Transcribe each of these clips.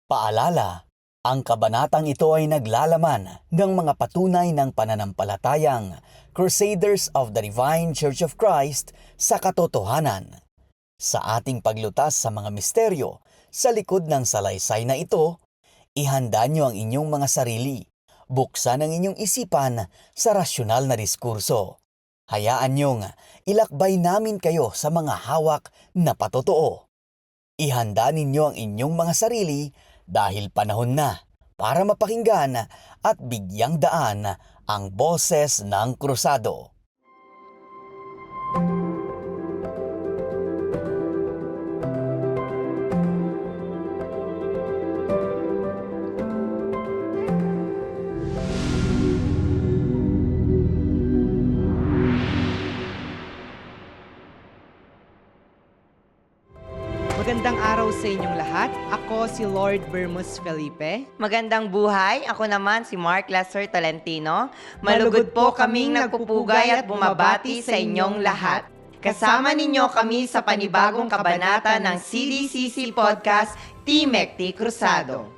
Paalala, ang kabanatang ito ay naglalaman ng mga patunay ng pananampalatayang Crusaders of the Divine Church of Christ sa katotohanan. Sa ating paglutas sa mga misteryo sa likod ng salaysay na ito, ihanda niyo ang inyong mga sarili. Buksan ang inyong isipan sa rasyonal na diskurso. Hayaan niyong ilakbay namin kayo sa mga hawak na patotoo. Ihanda ninyo ang inyong mga sarili dahil panahon na para mapakinggan at bigyang daan ang boses ng krusado. Magandang araw sa inyong lahat. Ako si Lord Bermus Felipe. Magandang buhay. Ako naman si Mark Lester Tolentino. Malugod po kaming nagpupugay at bumabati sa inyong lahat. Kasama ninyo kami sa panibagong kabanata ng CDCC Podcast, Timekti Cruzado.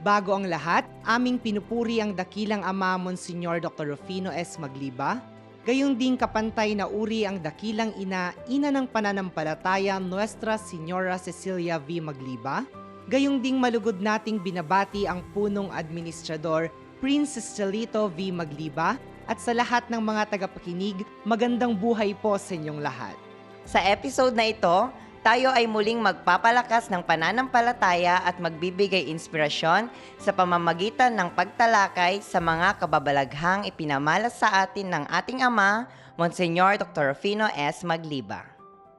Bago ang lahat, aming pinupuri ang dakilang ama Monsignor Dr. Rufino S. Magliba. Gayong ding kapantay na uri ang dakilang ina ng pananampalataya Nuestra Señora Cecilia V. Magliba. Gayong ding malugod nating binabati ang punong administrador Prince Estelito V. Magliba at sa lahat ng mga tagapakinig, magandang buhay po sa inyong lahat. Sa episode na ito, tayo ay muling magpapalakas ng pananampalataya at magbibigay inspirasyon sa pamamagitan ng pagtalakay sa mga kababalaghang ipinamalas sa atin ng ating Ama, Monsignor Dr. Rufino S. Magliba.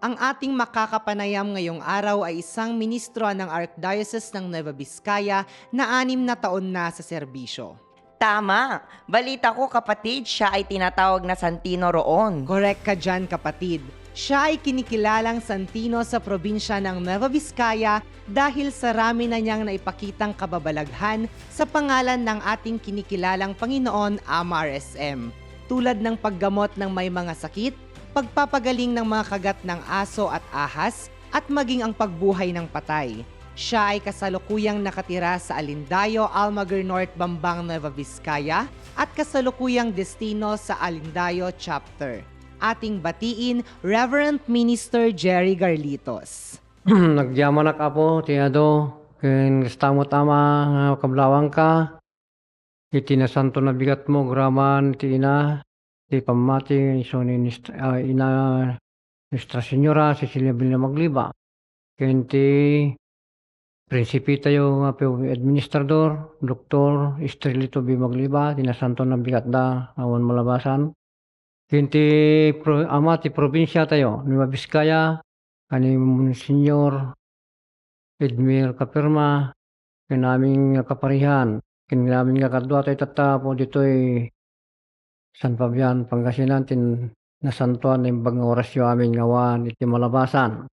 Ang ating makakapanayam ngayong araw ay isang ministro ng Archdiocese ng Nueva Vizcaya na 6 na taon na sa serbisyo. Tama! Balita ko kapatid, siya ay tinatawag na Santino roon. Correct ka dyan kapatid. Siya ay kinikilalang Santino sa probinsya ng Nueva Vizcaya dahil sa rami na niyang naipakitang kababalaghan sa pangalan ng ating kinikilalang Panginoon Ama RSM. Tulad ng paggamot ng may mga sakit, pagpapagaling ng mga kagat ng aso at ahas, at maging ang pagbuhay ng patay. Siya ay kasalukuyang nakatira sa Alindayo, Almaguer North, Bambang, Nueva Vizcaya at kasalukuyang destino sa Alindayo Chapter. Ating batiin, Reverend Minister Jerry Garlitos. Nagyamanak apo, tiyado, ken stamo tama nga kablawang ka, iti na santo na bigat mo, graman, ti ina, ti pamati, iso ni ina, Nuestra Señora, Cecilia Villa Magliba, ken ti prinsipi tayo nga administrador, Dr. Estrelito B. Magliba, ti na santo na bigat da, awan malabasan. Kinti ama ti probinsya tayo, Nueva Vizcaya, kani Monsignor Edmir Kapirma, kinaming kaparihan, kinaming kakadwa tayo tatapo dito'y San Fabian, Pangasinan, nasantuan ng bagang orasyo amin ngawan iti malabasan.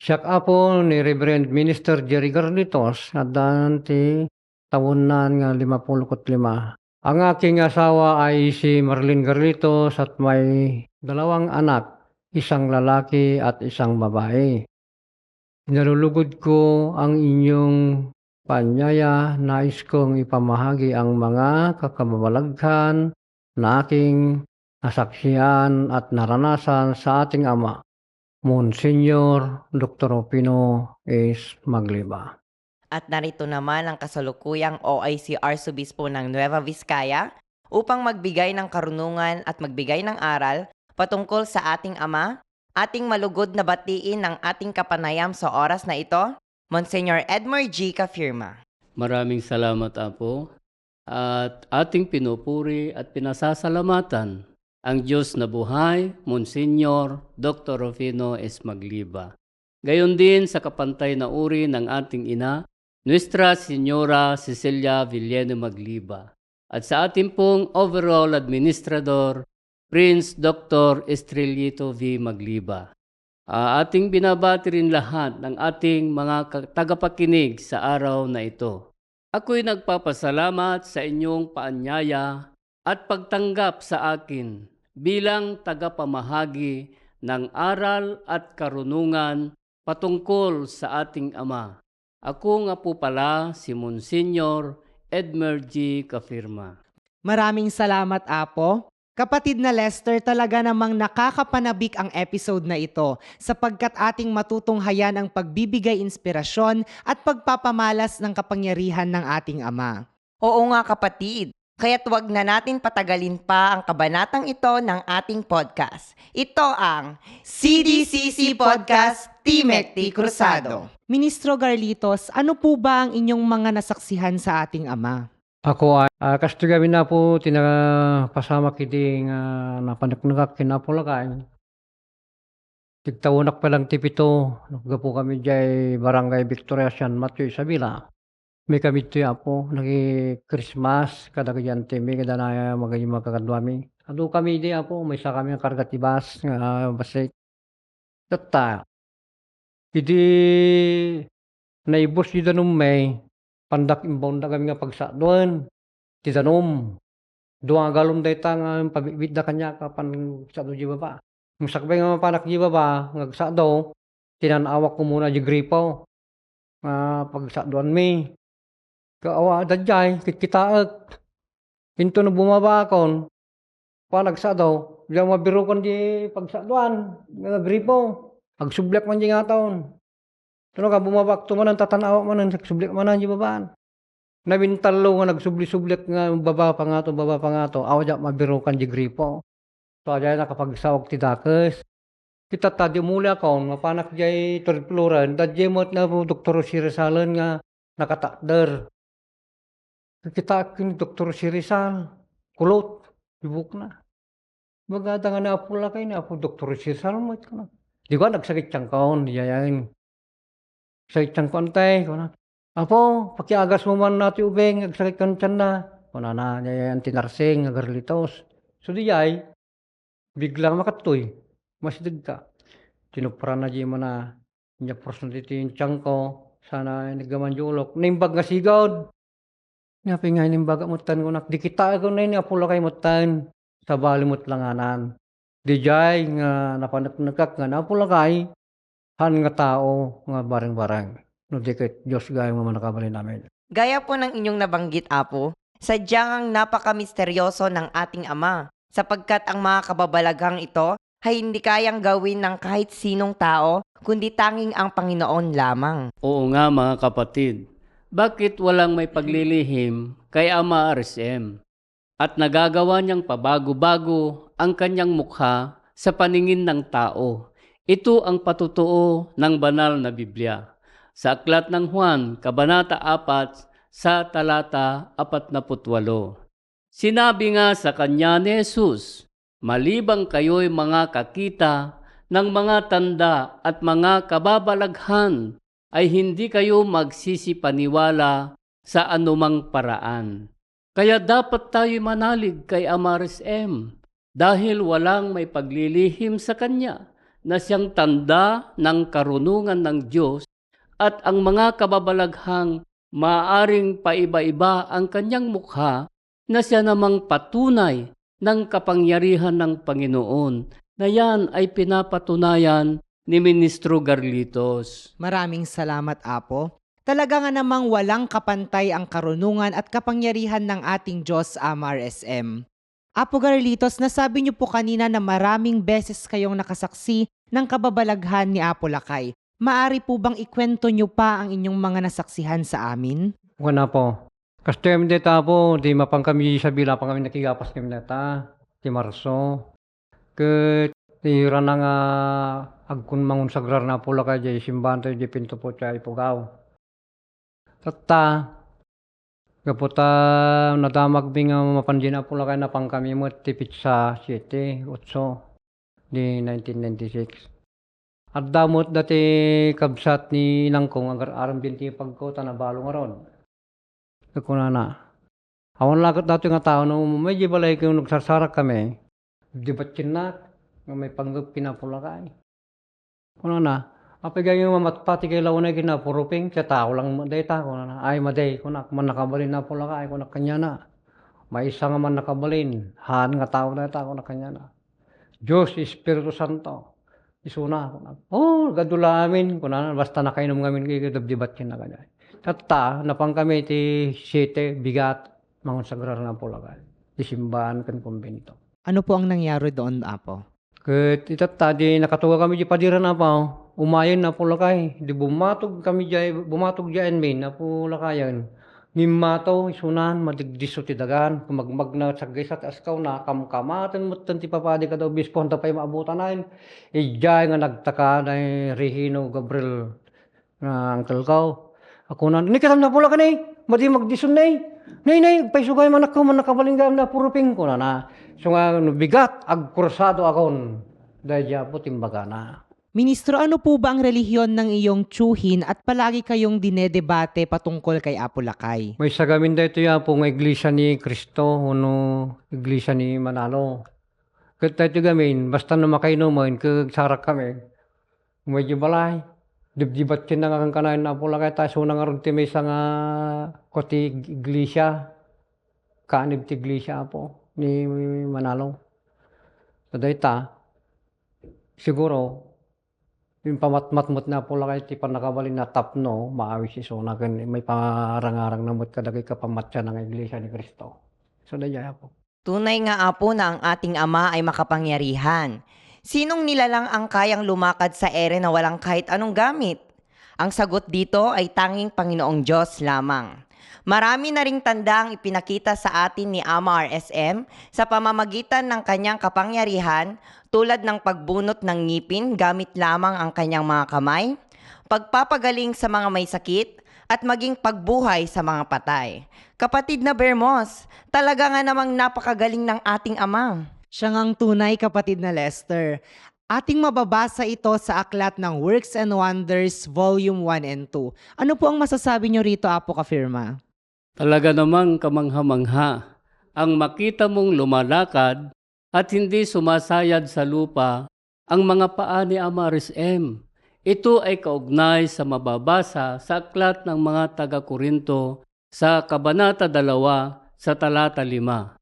Siyak apo ni Reverend Minister Jerry Garlitos, at daan ti taon na nga 55. Ang aking asawa ay si Marlene Garlitos at may 2 anak, isang lalaki at isang babae. Nalulugod ko ang inyong paanyaya, nais kong ipamahagi ang mga kakababalaghan na aking nasaksihan at naranasan sa ating ama, Monsignor Dr. Rufino S. Magliba. At narito naman ang kasalukuyang OIC Arsobispo ng Nueva Vizcaya upang magbigay ng karunungan at magbigay ng aral patungkol sa ating Ama. Ating malugod na batiin ng ating kapanayam sa oras na ito, Monsignor Edmar G. Cafirma. Maraming salamat Apo at ating pinupuri at pinasasalamatan ang Diyos na buhay, Monsignor Dr. Rufino S. Magliba. Gayon din sa kapantay na uri ng ating ina, Nuestra Señora Cecilia Villena Magliba, at sa ating pong overall administrador, Prince Dr. Estrelito V. Magliba. Ating binabati rin lahat ng ating mga tagapakinig sa araw na ito. Ako'y nagpapasalamat sa inyong paanyaya at pagtanggap sa akin bilang tagapamahagi ng aral at karunungan patungkol sa ating Ama. Ako nga po pala si Monsignor Edmer G. Kafirma. Maraming salamat, Apo. Kapatid na Lester, talaga namang nakakapanabik ang episode na ito sapagkat ating matutunghayan ang pagbibigay inspirasyon at pagpapamalas ng kapangyarihan ng ating Ama. Oo nga kapatid, kaya't wag na natin patagalin pa ang kabanatang ito ng ating podcast. Ito ang CDCC Podcast Timek T. Cruzado. Ministro Garlitos, ano po ba ang inyong mga nasaksihan sa ating Ama? Ako ay kasto gabi na po tinapasama kiti nga napanaknakak kinapulakay. Tigtawunak pa lang tipito, naggapo kami jay Barangay Victoria San Mateo Isabela. May kami ito po, Christmas, kada kadyante, may kada na magayong magkakadwami. Ado kami di po, may isa kami ang kargatibas, nga basik. Tata, hindi naibos di tanong may, pandak imbawn na kami nga pagsa doon. Ti tanong, doon nga galong dayta nga pabibit na kanya kapan sa doon di baba. Ang sakbay nga panak di baba, ngagsa daw, tinanawak ko muna di gripo. Pagsa doon may. Kaawa dadyay, kikitaak. Pinto na bumaba akon. Panagsa daw, diyan mabiro kon di pagsaduan, nga gripo. Agsublak man di nga taon. Tuno ka bumabak tumanan tatanawa man ang sublak man di babaan. Nabintalo nga nagsubli-sublak nga baba pa nga to, awa diyan mabiro kan di gripo. So diyan nakapagsawag ti dakes. Kita tadi muli akon, mapanak diay turpluran, dadye mo't na Dr. Sirisalan nga nakatakder. Kita kin Dr. Sirisal, kulot, ibuk na. Maganda nga na apo lakay na apo Dr. Sirisal mo ito na. Di ko nagsakit siyang kaon, di yayain. Sakit siyang kaon tayo, ko na. Apo, pakiagas mo man natin ubeng, nagsakit kaon tiyan na. Kuna na, yayain tinarsing, agarlitos. So di yay, biglang makatoy, masidig ka. Tinupra na di mo na, niya personality yung tiyang ko, sana nagaman julok. Naimbag nga sigod. Napi nga inimbaga mutan ko di kita ko na ini apula kay mutan sa bali mut langanan. Di jay nga napanaknakak nga napula kay han nga tao nga bareng-bareng. No di kay Diyos gaya nga manakabalin namin. Gaya po ng inyong nabanggit, Apo, sadyang napaka-misteryoso ng ating Ama sapagkat ang mga kababalaghang ito ay hindi kayang gawin ng kahit sinong tao kundi tanging ang Panginoon lamang. Oo nga mga kapatid, bakit walang may paglilihim kay Ama RSM? At nagagawa niyang pabago-bago ang kanyang mukha sa paningin ng tao. Ito ang patutuo ng banal na Biblia. Sa Aklat ng Juan, Kabanata 4, sa talata 48. Sinabi nga sa kanya ni Jesus, malibang kayo'y mga kakita ng mga tanda at mga kababalaghan, ay hindi kayo magsisipaniwala sa anumang paraan. Kaya dapat tayo manalig kay Ama RSM dahil walang may paglilihim sa Kanya na siyang tanda ng karunungan ng Diyos at ang mga kababalaghang maaaring paiba-iba ang Kanyang mukha na siya namang patunay ng kapangyarihan ng Panginoon na yan ay pinapatunayan ni Ministro Garlitos. Maraming salamat, Apo. Talaga nga namang walang kapantay ang karunungan at kapangyarihan ng ating Diyos Ama RSM. Apo Garlitos, nasabi niyo po kanina na maraming beses kayong nakasaksi ng kababalaghan ni Apo Lakay. Maari po bang ikwento niyo pa ang inyong mga nasaksihan sa amin? Wala po. Kastem deta po, di mapang kami sa bila pang kami nakigapas kami neta, di Marso. Ket tira na nga agkun mangun sagrar na pula ka jay simbahan tayo jay pinto po chay pugaw. Tata, kaputa nadamag bing mapanjin na pula kayo na pang kami mo tipit sa 7, 8 di 1996. At damot dati kabsat ni Nangkong agar aram binti pagkota na balo nga ron. Kuna na. Awan lagat dati nga tao no medyo balay kayo nagsarsarak kami. Di ba't chinak nga may panggap pinapula kay. Kuna na. Apigay yung mamatpati kay lawan na ginapuruping sa tao lang data ko na. Ay maday kuna man nakabalin na pula kay kuna kanya na. May isa nga man nakabalin. Han nga tao na ta kuna kanya na. Diyos Espiritu Santo. Isuna. Gadula amin. Kunanan, basta nakainom kami kay dabdibat yun na ganyan. Tatta, napang kami ti 7, bigat, mangon sagrar na pulagan. Isimbahan kan kumbento. Ano po ang nangyari doon, Apo? Ket itatta, di nakatuwa kami di padiran na pa. Umayon na pulakay. Di bumatog kami bumatog diyan min na pulakayan. Ngimataw, isunan, madigdiso ti dagan. Kumagmag na sagay sa askaw na kamkamatan mo ti papadi ka daw bispo hanta pa'y maabutan nain. Ijay nga nagtaka na Regino Gabriel na angkel ko. Ako na, nikasam na pula ka na madi magdison na Nay, paisugay man ako, man nakabalinggam na puruping ko na. So nga, bigat, agkursado akon. Dahil diya po timbaga na. Ministro, ano po ba ang relihiyon ng iyong tsuhin at palagi kayong dinedebate patungkol kay Apo Lakay? May sagamin da ito ya po nga iglesia ni Cristo, iglesia ni Manalo. Kaya ito gamin, basta na makainuman, kagsarak kami. Medyo balay. Dibdibat kin na nga kang kanayin na po lakay tayo. So nga rin ti may nga koti iglesia. Kaanib ti iglesia po ni Manalo. So dahita, siguro, yung pamatmatmut na po lakay ti panakabalin na tapno, maawis si Sona, may parang-arang namut kadagay kapamatya ng iglesia ni Cristo. So dahita po. Tunay nga Apo na ang ating Ama ay makapangyarihan. Sinong nilalang ang kayang lumakad sa ere na walang kahit anong gamit? Ang sagot dito ay tanging Panginoong Diyos lamang. Marami na ring tandang ipinakita sa atin ni Ama RSM sa pamamagitan ng kanyang kapangyarihan tulad ng pagbunot ng ngipin gamit lamang ang kanyang mga kamay, pagpapagaling sa mga may sakit, at maging pagbuhay sa mga patay. Kapatid na Bermos, talaga nga namang napakagaling ng ating Ama. Siya ngang tunay, kapatid na Lester. Ating mababasa ito sa aklat ng Works and Wonders Volume 1 and 2. Ano po ang masasabi nyo rito, Apo Kafirma? Talaga namang kamangha-mangha ang makita mong lumalakad at hindi sumasayad sa lupa ang mga paa ni Ama RSM. Ito ay kaugnay sa mababasa sa aklat ng mga taga-Korinto sa Kabanata 2 sa talata 5.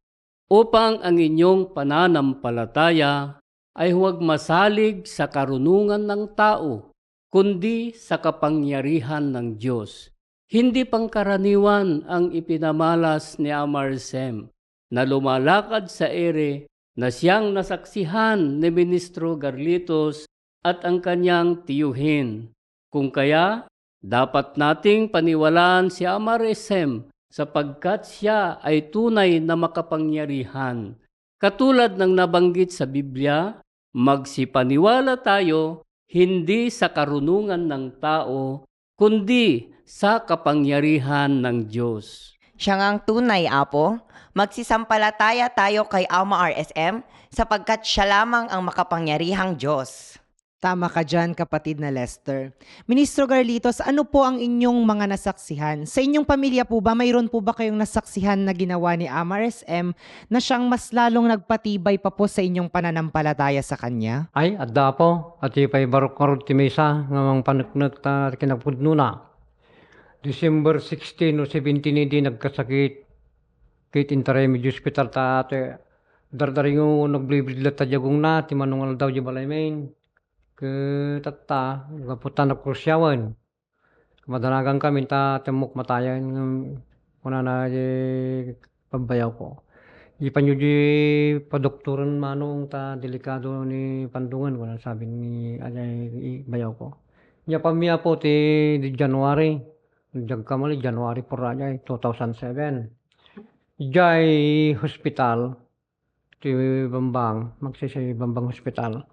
Upang ang inyong pananampalataya ay huwag masalig sa karunungan ng tao, kundi sa kapangyarihan ng Diyos. Hindi pangkaraniwan ang ipinamalas ni Ama RSM na lumalakad sa ere na siyang nasaksihan ni Ministro Garlitos at ang kanyang tiyuhin. Kung kaya, dapat nating paniwalaan si Ama RSM sapagkat siya ay tunay na makapangyarihan. Katulad ng nabanggit sa Biblia, magsipaniwala tayo hindi sa karunungan ng tao, kundi sa kapangyarihan ng Diyos. Siya ngang tunay, Apo. Magsisampalataya tayo kay Ama RSM sapagkat siya lamang ang makapangyarihang Diyos. Tama ka dyan, kapatid na Lester. Ministro Garlitos, ano po ang inyong mga nasaksihan? Sa inyong pamilya po ba, mayroon po ba kayong nasaksihan na ginawa ni Ama RSM na siyang mas lalong nagpatibay pa po sa inyong pananampalataya sa Kanya? Ay, adda po. At ipay barok karot ti Mesa, ngamang panagnak ta kinapudno na. December 16 o 17 hindi nagkasakit. Kit Intermediate Hospital ta ate. Dardaring yung naglibidlat ta jagong na, ti manungal daw di balay main. Tata, gaputan na kursyawan. Madanagang kami ta temuk matayan kuna na pambayaw ko. Di pa nyo di padoktoran manong ta delikado ni pandungan kuna sabi ni bayaw ko. Nya pamilya po di January. Jagkamali January po raja 2007. Jay hospital ti Bambang, magsisay Bambang Hospital.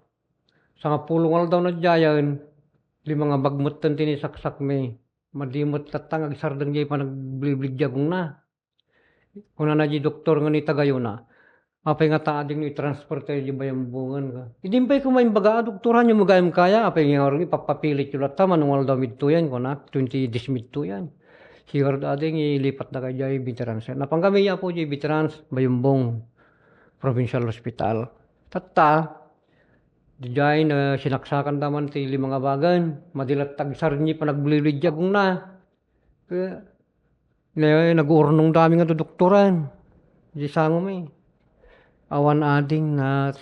Sa nga pulungal daw na jayan, 5 nga bagmutan tinisaksak may. Madimot tatang agsardang jay pa nagbliblig jagong na. Kuna na di doktor nga ni tagayo na. Apay nga taading ni transport tayo di bayambungan ka. Idimpay ko may baga, doktoran yung magayam kaya. Apay nga orin ipapapilit yung lata, manungal daw midto yan. Kuna 20 dis midto yan. Siguro ading ilipat na kayo jay veterans. Napanggami ya po jay veterans, bayambong provincial hospital. Tata, dijay na sinaksakan naman ti 5 nga bagan. Madilat tagsar niya pa nagblilidya kung na. Kaya, nag-urnong dami nga to doktoran. Di sango may. Awan ading na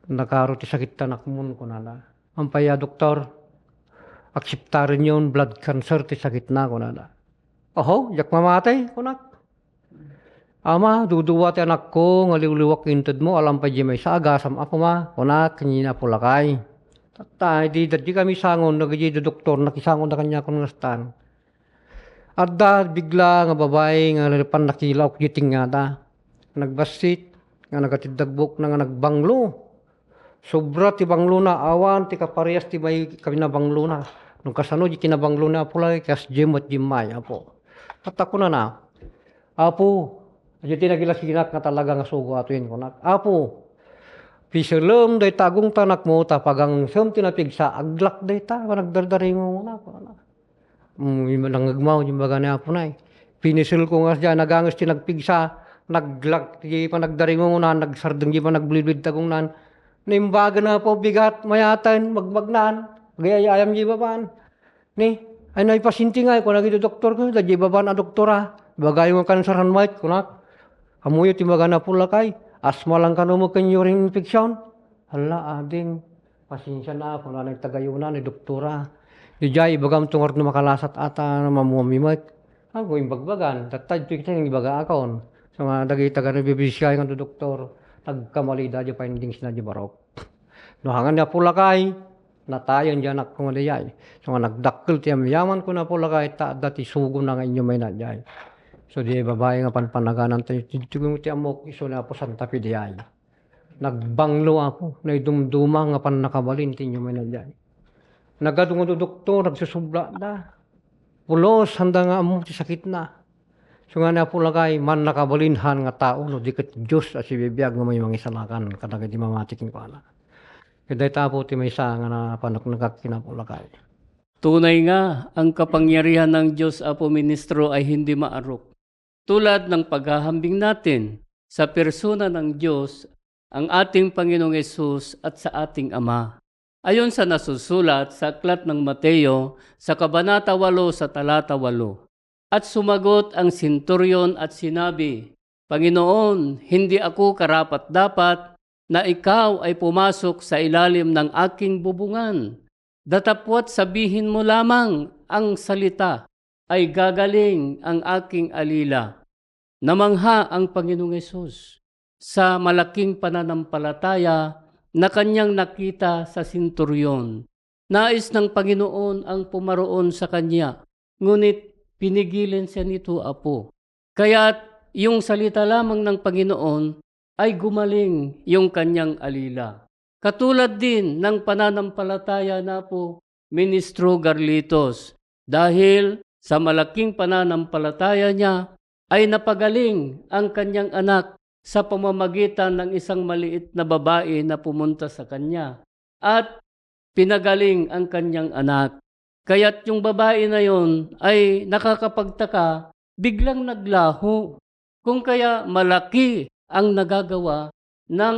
Nakaro ti sakit tanak mo ko nana. Ampaya doktor, akseptarin yun, blood cancer ti sakit na ko nana. Oho, yak mamatay ko nak. Ama, duduwa ti anak ko, ngaliwliwak intod mo, alam pa di may sagasam ako ma, kunak, kanyina pulakay. Tatay, di kami sangon, nagji do doktor, nakisangon na kanya kung nastan. At bigla nga babae, nga pan nakilaw, kiting nga ta. Nagbasit, nga nagatidagbok na nga nagbanglo. Sobra ti banglo na, awan, ti kaparehas ti may kami na banglo na. Nung kasano, di kinabanglo na pulay, kas Jim at Jimay, apo. At ako na, apo, di tinagilasinak nga talaga nga sugo atuin ko na. Apo, pisilem day tagong tanak mo, tapagang siyam tinapigsa, aglak day ta, nagdardaring mo na. Nangagmaw, yung baga na po na eh. Pinisil ko nga siya, nagangas tinagpigsa, naglak, di pa nagdaring mo na, nagsardeng di pa nagblilid tagong nan. Naimbaga na po, bigat, mayatan, magbagnan, gayayayam di baban. Ni, ay naipasinti nga, kung nagito doktor ko, di baban na doktora, bagay mo kansaran might, kunak. Amuyo timbaga na pula kay, asma lang ka mo kan urine infection. Hala, ading, pasensya na, kung na nagtagayunan ni doktora. Di jay, bagam tungar na makalasat ata na mamuamimot. Ako yung bagbagan, tatad kita yung ibaga akon. So nga, dagita ka na bibisya yung doktor, nagkamali da di findings na di barok. No, hangan na pula kay, natayan dyan ako nga diyay. So nga, nagdakkel tiyam yaman ko na pula kay, dati sugo na nga inyo may na diyay. So di babae nga panpanaganan tayo, tiyong tiyamok iso na po Santa Fe diyay. Nagbanglo ako, na idumduma nga pan nakabalin tinyo may na diyay. Nagadungo do doktor, nagsusubla na. Pulos, handa nga amo, sakit na. So nga na po lagay, man nakabalinhan nga tao, no, di kat Diyos at si bibiyag nga may mga isalakan, kataga di mamatiking pala. Kaya tapo ti may isa nga na panak nagkakinapulagay. Tunay nga, ang kapangyarihan ng Diyos Apo Ministro ay hindi maarok. Tulad ng paghahambing natin sa persona ng Diyos, ang ating Panginoong Yesus at sa ating Ama. Ayon sa nasusulat sa Aklat ng Mateo sa Kabanata 8 sa Talata 8. At sumagot ang senturyon at sinabi, Panginoon, hindi ako karapat-dapat na ikaw ay pumasok sa ilalim ng aking bubungan. Datapwat sabihin mo lamang ang salita, ay gagaling ang aking alila. Namangha ang Panginoong Yesus sa malaking pananampalataya na kanyang nakita sa senturyon. Nais ng Panginoon ang pumaroon sa kanya, ngunit pinigilan siya nito, Apo. Kaya't yung salita lamang ng Panginoon ay gumaling yung kanyang alila. Katulad din ng pananampalataya na po, Ministro Garlitos, dahil sa malaking pananampalataya niya ay napagaling ang kanyang anak sa pamamagitan ng isang maliit na babae na pumunta sa kanya. At pinagaling ang kanyang anak. Kaya't yung babae na yon ay nakakapagtaka, biglang naglaho. Kung kaya malaki ang nagagawa ng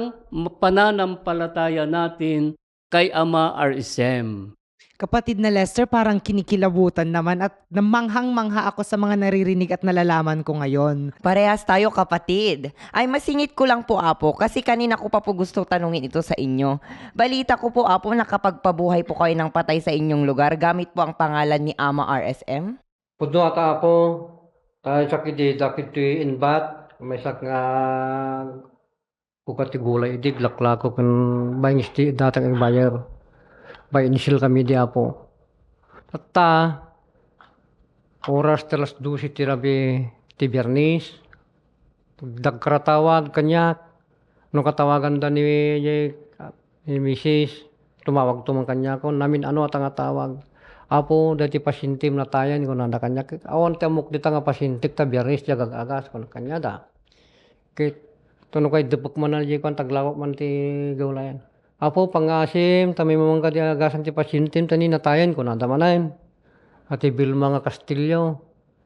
pananampalataya natin kay Ama RSM. Kapatid na Lester, parang kinikilabutan naman at namanghang-mangha ako sa mga naririnig at nalalaman ko ngayon. Parehas tayo kapatid. Ay masingit ko lang po Apo kasi kanina ko pa po gusto tanungin ito sa inyo. Balita ko po Apo na kapag pabuhay po kayo ng patay sa inyong lugar, gamit po ang pangalan ni Ama RSM? Pudno ata ako, tayo sakit di inbat, may sak nga kukat gulay di laklako kan bayang isti datang ang bayar. By initial kami di Apo. Tata, oras telas 12 tirabi ti Biyernes. Dagkaratawag kanya. Nung katawagan da ni Mrs. Tumawag tumang kanya ko. Namin ano at nga tawag. Apo, dati pasintim na tayan ko nanda kanya. Awan tamok di nga pasintik ta Biyernes jagag-agas ko kanya da. Kit, tunong kay depok man na di ko taglawak man ti gawlayan. Apo, pangasim, tamay mamang kadiagasan ti pasintim, tani natayan ko, nadamanayin. At ibil mga Kastilyo.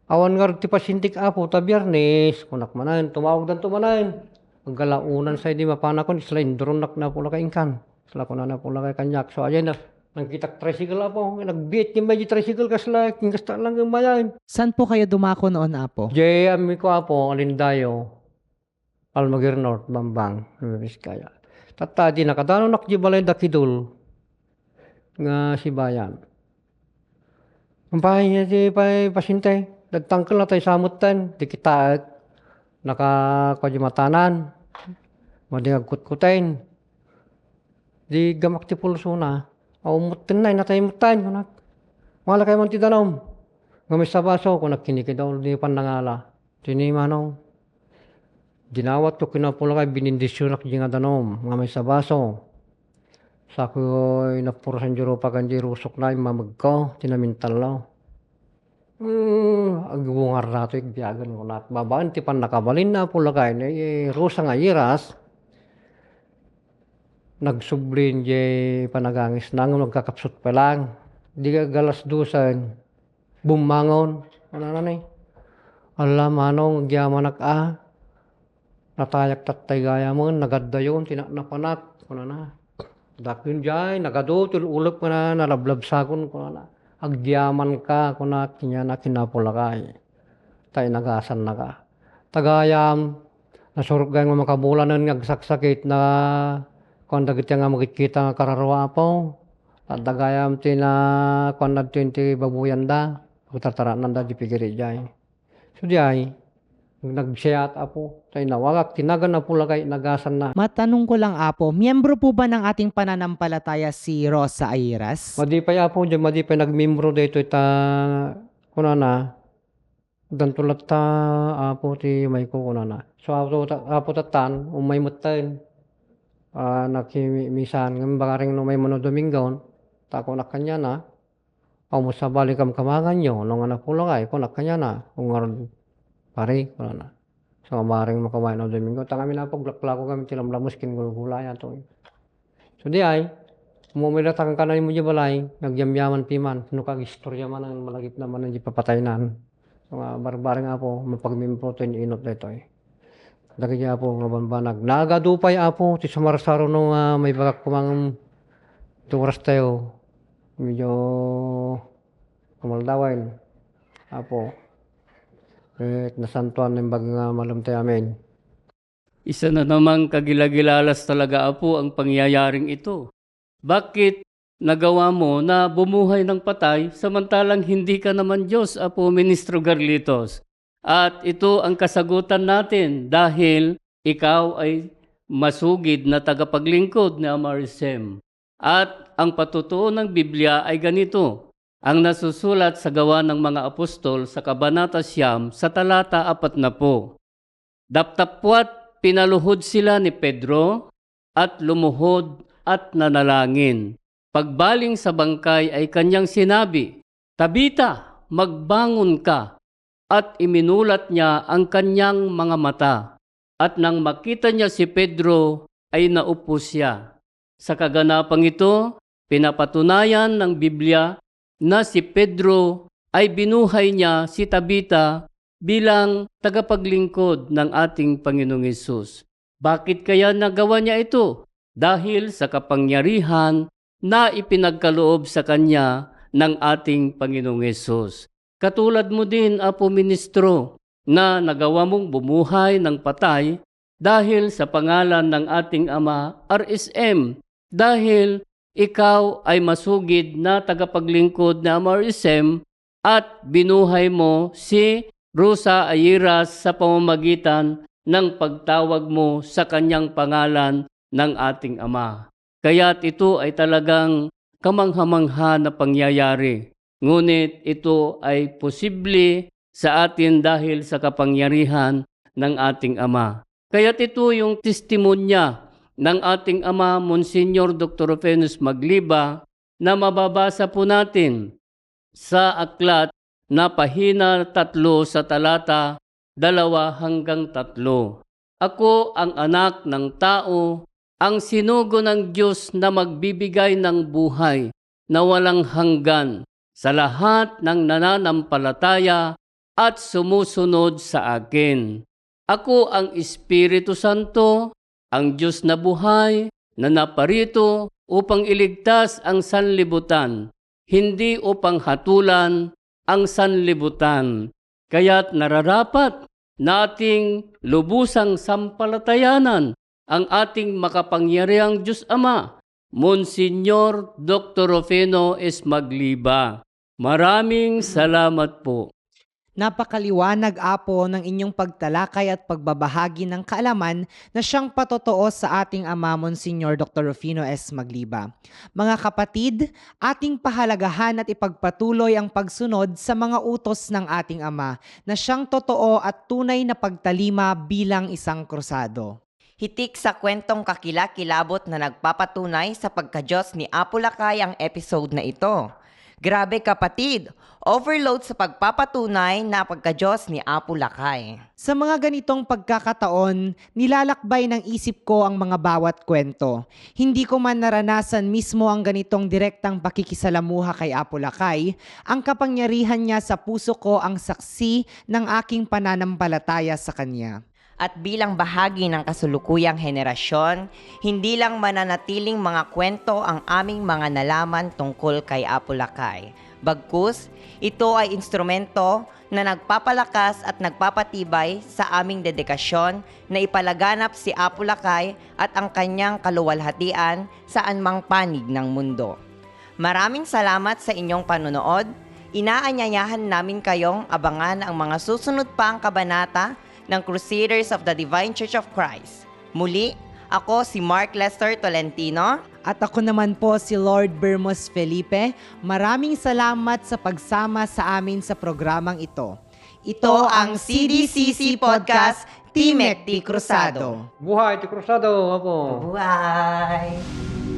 Awan nga ti pasintik Apo, ta Biyernes, kunak manayin, tumawag dan tumanayin. Ang galaunan sa di mapanakon, isla indronak na pula kaingkan. Isla ko na pula kay kanyak. So, ayan na, nangkitak tricycle Apo, nagbiit yung may tricycle kasla, kingkasta lang yung mayayin. Saan po kayo dumako noon, Apo? Jay, ami ko Apo, Alindayo, Almaguer North, Bambang, Nueva Vizcaya. Tata di nakadano nakji balay da kidul nga si bayan. Ang bahay niya di pasintay. Nagtangkel na tayo samutan. Di kita nakakajimatanan. Madi agkut-kutain. Di gamak ti pulso na. Umutin na natay mutan. Wala kayo man ti danom. Ngamis sa baso kung nagkiniki daw di panangala. Tinimanong. Dinawat ko kinapula kay binindisyon ak di nga danom. Ngamis sa baso. Sa ko inapurasan juro pa kanji rusok na imamag ko. Tinamintal law. Agwungar na ito igbiyagan ko na. Babaan ti pan nakabalin na pula kay na rusa nga iras. Nagsublin di panagangis nang nagkakapsot pa lang. Di ka galas dusan. Bumangon. Ano na ni? Alam anong gyaman natayak tatay gaya mo. Nagadda yun. Tinaknapanak. Ano na? Dakin jay. Nagado. Tululap ko na. Nalablabsagon ko na. Agyaman ka kung na kinapula ka. Tayo nagasan na ka. Tagayam. Nasurok gaya nga makabulanan. Agsaksakit na kung dagit nga makikita nga kararwa po. At dagayam tina kung na ti babuyan da. Pagtataranan da di pigiri jay. So jay. Nagsiyat apo. Tayo nawagak. Tinagan na pula kay nagasan na. Matanong ko lang Apo, miyembro po ba ng ating pananampalataya si Rosa Airas? Madipay apo dyan. Madipay nagmimbro dito ita. Kuna na. Dantulat ta apo ti may ko kuna na. So apo tatan. Umay mutain. Nakimisan. Ngayon bakaring no may mano Domingon. Tako na kanya na. Mo sa balik kam kamangan nyo. Nung anak pulang ay. Kunak kanya na. Ungar pare. Kuna na. So maring makawain no Domingo. Tangami na paglaklako kami tilamlamos kinugulay ato. So di ay. Umumilatang ka na mo di balay. Nagyamyaman piman. Ano kag istorya man ang malagip naman ang ipapataynan. So barbaring apo. Mapagmimpro to inot dito eh. Dagi niya po nga banbanag. Nagadupay apo. Ti samarsaro nung may bagak kumang turas tayo. Medyo kumaldawain. Apo. Nasantuan ng bagang malamtay amin. Isa na namang kagilagilalas talaga apo ang pangyayaring ito. Bakit nagawa mo na bumuhay ng patay samantalang hindi ka naman Diyos, Apo Ministro Garlitos? At ito ang kasagutan natin dahil ikaw ay masugid na tagapaglingkod ni Amarisem. At ang patutuo ng Biblia ay ganito. Ang nasusulat sa Gawa ng mga Apostol sa Kabanata 9 sa talata 40. Daptapwat pinaluhod sila ni Pedro at lumuhod at nanalangin. Pagbaling sa bangkay ay kanyang sinabi, Tabita, magbangon ka. At iminulat niya ang kanyang mga mata. At nang makita niya si Pedro ay naupo siya. Sa kaganapang ito, pinapatunayan ng Biblia na si Pedro ay binuhay niya si Tabita bilang tagapaglingkod ng ating Panginoong Hesus. Bakit kaya nagawa niya ito? Dahil sa kapangyarihan na ipinagkaloob sa kanya ng ating Panginoong Hesus. Katulad mo din, Apo Ministro, na nagawa mong bumuhay ng patay dahil sa pangalan ng ating Ama, RSM, dahil ikaw ay masugid na tagapaglingkod na RSM at binuhay mo si Rosa Airas sa pamamagitan ng pagtawag mo sa kanyang pangalan ng ating Ama. Kaya't ito ay talagang kamangha-mangha na pangyayari. Ngunit ito ay posible sa atin dahil sa kapangyarihan ng ating Ama. Kaya't ito yung testimonya ng ating Ama, Monsignor Dr. Rufenus Magliba, na mababasa po natin sa aklat na pahina 3 sa talata 2 hanggang 3. Ako ang anak ng tao, ang sinugo ng Diyos na magbibigay ng buhay na walang hanggan sa lahat ng nananampalataya at sumusunod sa akin. Ako ang Espiritu Santo, ang Diyos na buhay, na naparito upang iligtas ang sanlibutan, hindi upang hatulan ang sanlibutan. Kaya't nararapat nating lubusang sampalatayanan ang ating makapangyarihang Diyos Ama, Monsignor Dr. Rufino S. Magliba. Maraming salamat po. Napakaliwanag, Apo, ng inyong pagtalakay at pagbabahagi ng kaalaman na siyang patotoo sa ating Ama, Monsignor Dr. Rufino S. Magliba. Mga kapatid, ating pahalagahan at ipagpatuloy ang pagsunod sa mga utos ng ating Ama na siyang totoo at tunay na pagtalima bilang isang krusado. Hitik sa kwentong kakilakilabot na nagpapatunay sa pagka-Diyos ni Apo Lakay ang episode na ito. Grabe kapatid, overload sa pagpapatunay na pagka-Diyos ni Apo Lakay. Sa mga ganitong pagkakataon, nilalakbay ng isip ko ang mga bawat kwento. Hindi ko man naranasan mismo ang ganitong direktang pakikisalamuha kay Apo Lakay, ang kapangyarihan niya sa puso ko ang saksi ng aking pananampalataya sa Kanya. At bilang bahagi ng kasulukuyang henerasyon, hindi lang mananatiling mga kwento ang aming mga nalaman tungkol kay Apo Lakay. Bagkus, ito ay instrumento na nagpapalakas at nagpapatibay sa aming dedikasyon na ipalaganap si Apo Lakay at ang kanyang kaluwalhatian saan mang panig ng mundo. Maraming salamat sa inyong panunood. Inaanyayahan namin kayong abangan ang mga susunod pang kabanata ng Crusaders of the Divine Church of Christ. Muli, ako si Mark Lester Tolentino. At ako naman po si Lord Bermos Felipe. Maraming salamat sa pagsama sa amin sa programang ito. Ito ang CDCC Podcast, Timek Ti Cruzado. Buhay ti Cruzado, Apo! Bye!